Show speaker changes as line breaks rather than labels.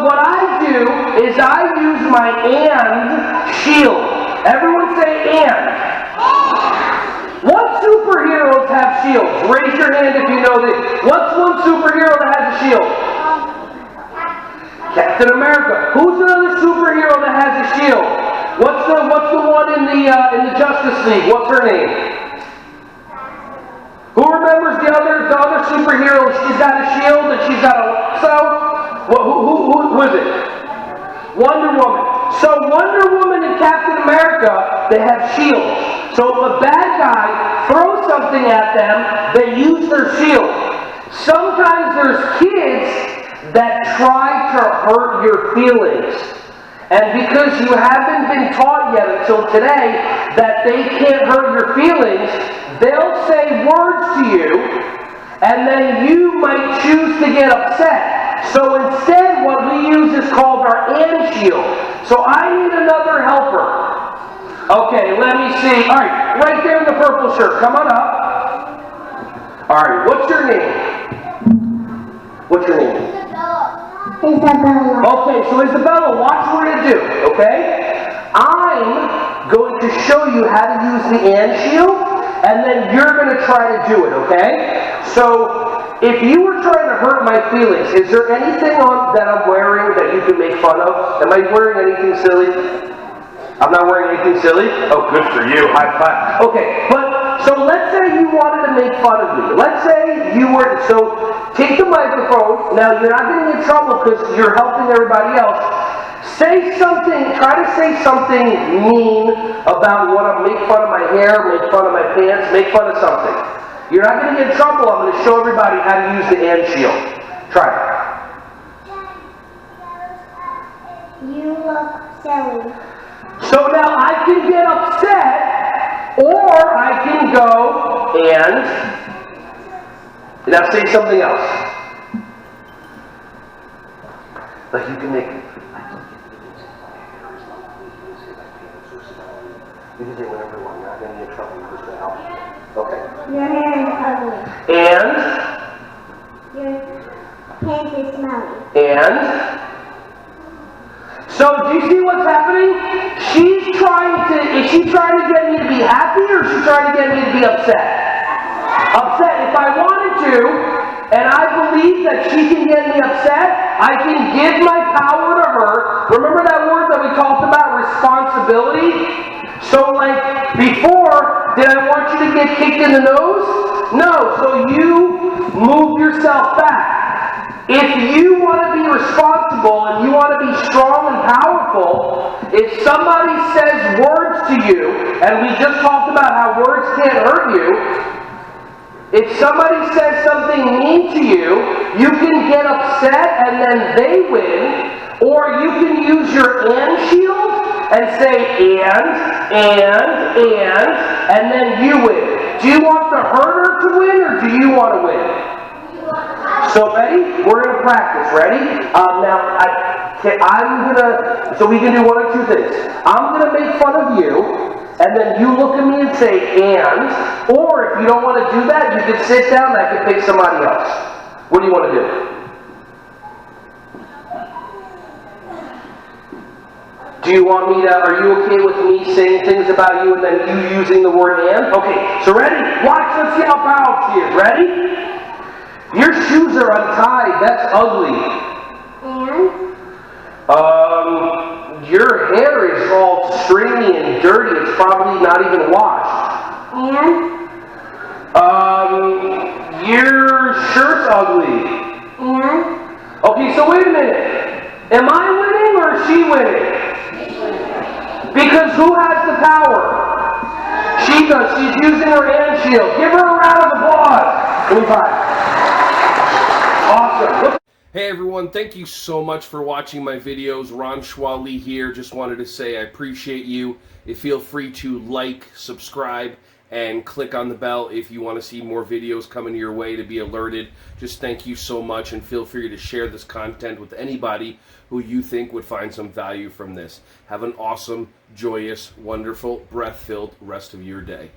what I do is I use my and shield. Everyone say and. What superheroes have shields? Raise your hand if you know this. What's one superhero that has a shield? Captain America. Who's another superhero that has a shield? What's the one in the Justice League? What's her name? Who remembers the other superhero? She's got a shield and she's got a who is it? Wonder Woman. So Wonder Woman and Captain America, they have shields. So if a bad guy throws something at them, they use their shield. Sometimes there's kids that try to hurt your feelings. And because you haven't been taught yet until today that they can't hurt your feelings, they'll say words to you, and then you might choose to get upset. So instead, what we use is called our and shield. So I need another helper. Okay, let me see. All right, right there in the purple shirt. Come on up. All right, what's your name? What's your name?
Isabella.
Okay, so Isabella, watch what we're going to do, okay? I'm going to show you how to use the and shield, and then you're going to try to do it, okay? So, if you were trying to hurt my feelings, is there anything that I'm wearing that you can make fun of? Am I wearing anything silly? I'm not wearing anything silly? Oh, good for you. High five. Okay, so let's say you wanted to make fun of me. Let's say you were, so take the microphone. Now, you're not getting in trouble because you're helping everybody else. Say something, try to say something mean about make fun of my hair, make fun of my pants, make fun of something. You're not going to get in trouble. I'm going to show everybody how to use the and shield. Try
it. You look silly.
So now I can get upset, or I can go and now say something else. Like you can make it. You can say whatever you want. You're not going to get in trouble. You're just going to help. Okay.
Your hair is ugly.
And?
Your pants is smelly.
And? So, do you see what's happening? Is she trying to get me to be happy, or is she trying to get me to be upset? Upset. If I wanted to, and I believe that she can get me upset, I can give my power to her. Remember that word that we talked about, responsibility? So like before, did I want you to get kicked in the nose? No, so you move yourself back. If you want to be responsible and you want to be strong and powerful, if somebody says words to you, and we just talked about how words can't hurt you, if somebody says something mean to you, you can get upset and then they win, or you can use your and shield and say and then you win. Do you want the hurter to win, or do you want to win? So ready? We're going to practice. Ready? So we can do one of two things. I'm going to make fun of you, and then you look at me and say and, or if you don't want to do that, you can sit down and I can pick somebody else. What do you want to do? Do you want me to, are you okay with me saying things about you and then you using the word and? Okay, so ready? Watch, let's see how powerful she is. Ready? Your shoes are untied. That's ugly.
And?
Your hair is all stringy and dirty. It's probably not even washed.
And?
Your shirt's ugly.
And?
Okay, so wait a minute. Am I winning or is she winning? Because who has the power? She does. She's using her and shield. Give her a round of applause. 25. Awesome.
Hey everyone, thank you so much for watching my videos. Ron Schwally here. Just wanted to say I appreciate you. Feel free to like, subscribe, and click on the bell if you want to see more videos coming your way to be alerted. Just thank you so much, and feel free to share this content with anybody who you think would find some value from this. Have an awesome, joyous, wonderful, breath-filled rest of your day.